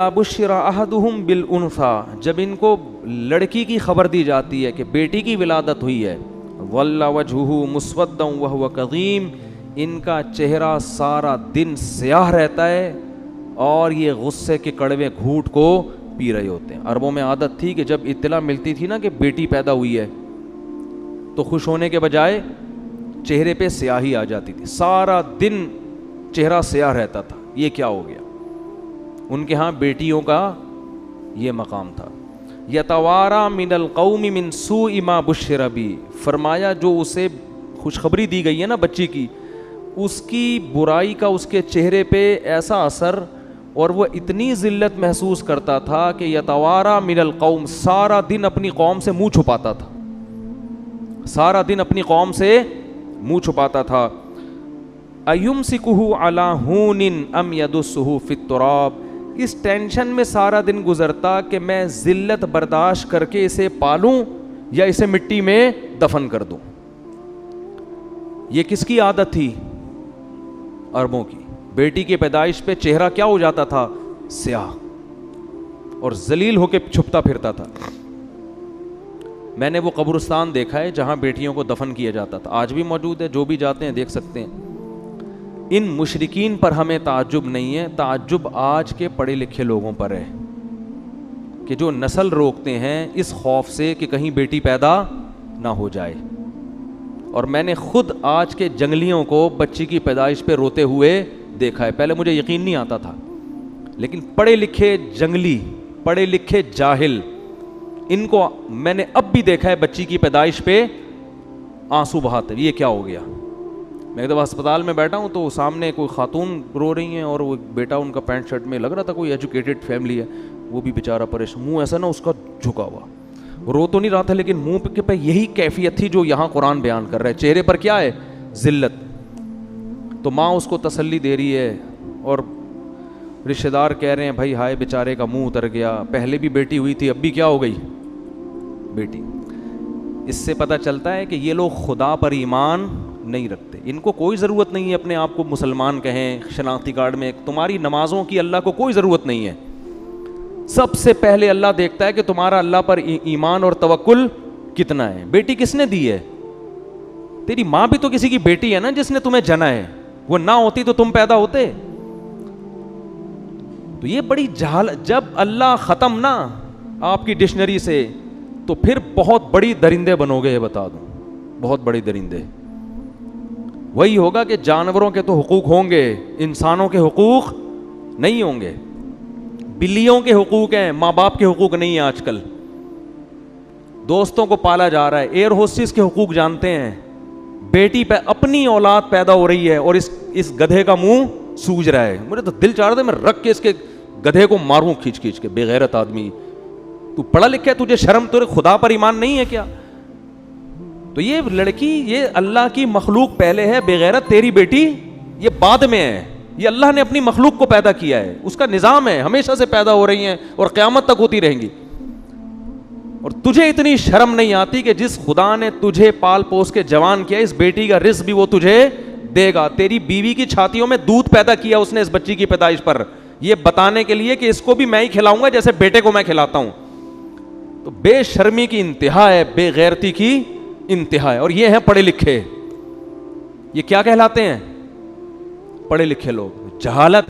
بشر احدہم بالانثی، جب ان کو لڑکی کی خبر دی جاتی ہے کہ بیٹی کی ولادت ہوئی ہے، ظل وجہہ مسودا وہو کظیم، ان کا چہرہ سارا دن سیاہ رہتا ہے اور یہ غصے کے کڑوے گھونٹ کو پی رہے ہوتے ہیں۔ عربوں میں عادت تھی کہ جب اطلاع ملتی تھی نا کہ بیٹی پیدا ہوئی ہے تو خوش ہونے کے بجائے چہرے پہ سیاہی آ جاتی تھی، سارا دن چہرہ سیاہ رہتا تھا، یہ کیا ہو گیا؟ ان کے ہاں بیٹیوں کا یہ مقام تھا۔ یتوارا من القوم من سوء ما بشر بی، فرمایا جو اسے خوشخبری دی گئی ہے نا بچی کی، اس کی برائی کا اس کے چہرے پہ ایسا اثر، اور وہ اتنی ذلت محسوس کرتا تھا کہ یتوارا من القوم، سارا دن اپنی قوم سے منہ چھپاتا تھا، سارا دن اپنی قوم سے منہ چھپاتا تھا۔ ایمسکہ علی ہون ام یدسہ فی التراب، اس ٹینشن میں سارا دن گزرتا کہ میں ذلت برداشت کر کے اسے پالوں یا اسے مٹی میں دفن کر دوں۔ یہ کس کی عادت تھی؟ عربوں کی۔ بیٹی کی پیدائش پہ چہرہ کیا ہو جاتا تھا؟ سیاہ، اور ذلیل ہو کے چھپتا پھرتا تھا۔ میں نے وہ قبرستان دیکھا ہے جہاں بیٹیوں کو دفن کیا جاتا تھا، آج بھی موجود ہے، جو بھی جاتے ہیں دیکھ سکتے ہیں۔ ان مشرکین پر ہمیں تعجب نہیں ہے، تعجب آج کے پڑھے لکھے لوگوں پر ہے کہ جو نسل روکتے ہیں اس خوف سے کہ کہیں بیٹی پیدا نہ ہو جائے۔ اور میں نے خود آج کے جنگلیوں کو بچی کی پیدائش پہ روتے ہوئے دیکھا ہے، پہلے مجھے یقین نہیں آتا تھا، لیکن پڑھے لکھے جنگلی، پڑھے لکھے جاہل، ان کو میں نے اب بھی دیکھا ہے بچی کی پیدائش پہ آنسو بہاتے۔ یہ کیا ہو گیا؟ میں ایک دفعہ ہسپتال میں بیٹھا ہوں تو سامنے کوئی خاتون رو رہی ہیں اور وہ بیٹا ان کا پینٹ شرٹ میں، لگ رہا تھا کوئی ایجوکیٹڈ فیملی ہے، وہ بھی بیچارہ پریشان، منہ ایسا نا اس کا جھکا ہوا، رو تو نہیں رہا تھا لیکن منہ پہ یہی کیفیت تھی جو یہاں قرآن بیان کر رہا ہے، چہرے پر کیا ہے؟ ذلت۔ تو ماں اس کو تسلی دے رہی ہے اور رشتہ دار کہہ رہے ہیں بھائی ہائے بیچارے کا منہ اتر گیا، پہلے بھی بیٹی ہوئی تھی اب بھی کیا ہو گئی؟ بیٹی۔ اس سے پتہ چلتا ہے کہ یہ لوگ خدا پر ایمان نہیں رکھتے، ان کو کوئی ضرورت نہیں ہے اپنے آپ کو مسلمان کہیں، شناختی کارڈ میں تمہاری نمازوں کی اللہ کو کوئی ضرورت نہیں ہے۔ سب سے پہلے اللہ دیکھتا ہے کہ تمہارا اللہ پر ایمان اور توکل کتنا ہے۔ بیٹی کس نے دی ہے؟ تیری ماں بھی تو کسی کی بیٹی ہے نا جس نے تمہیں جنا ہے، وہ نہ ہوتی تو تم پیدا ہوتے۔ تو یہ بڑی جہالت، جب اللہ ختم نہ آپ کی ڈکشنری سے تو پھر بہت بڑی درندے بنو گے، بتا دوں بہت بڑی درندے۔ وہی ہوگا کہ جانوروں کے تو حقوق ہوں گے، انسانوں کے حقوق نہیں ہوں گے، بلیوں کے حقوق ہیں، ماں باپ کے حقوق نہیں ہیں۔ آج کل دوستوں کو پالا جا رہا ہے، ایئر ہوسٹس کے حقوق جانتے ہیں، بیٹی پہ اپنی اولاد پیدا ہو رہی ہے اور اس گدھے کا منہ سوج رہا ہے۔ مجھے تو دل چاہ رہا تھا میں رکھ کے اس کے گدھے کو ماروں کھینچ کھینچ کے، بے غیرت آدمی، تو پڑھا لکھا ہے، تجھے شرم، تجھے خدا پر ایمان نہیں ہے کیا؟ تو یہ لڑکی، یہ اللہ کی مخلوق پہلے ہے، بے غیرت تیری بیٹی یہ بعد میں ہے، یہ اللہ نے اپنی مخلوق کو پیدا کیا ہے، اس کا نظام ہے، ہمیشہ سے پیدا ہو رہی ہیں اور قیامت تک ہوتی رہیں گی۔ اور تجھے اتنی شرم نہیں آتی کہ جس خدا نے تجھے پال پوس کے جوان کیا، اس بیٹی کا رزق بھی وہ تجھے دے گا۔ تیری بیوی کی چھاتیوں میں دودھ پیدا کیا اس نے اس بچی کی پیدائش پر، یہ بتانے کے لیے کہ اس کو بھی میں ہی کھلاؤں گا جیسے بیٹے کو میں کھلاتا ہوں۔ تو بے شرمی کی انتہا ہے، بے غیرتی کی انتہا ہے، اور یہ ہیں پڑھے لکھے، یہ کیا کہلاتے ہیں؟ پڑھے لکھے لوگ۔ جہالت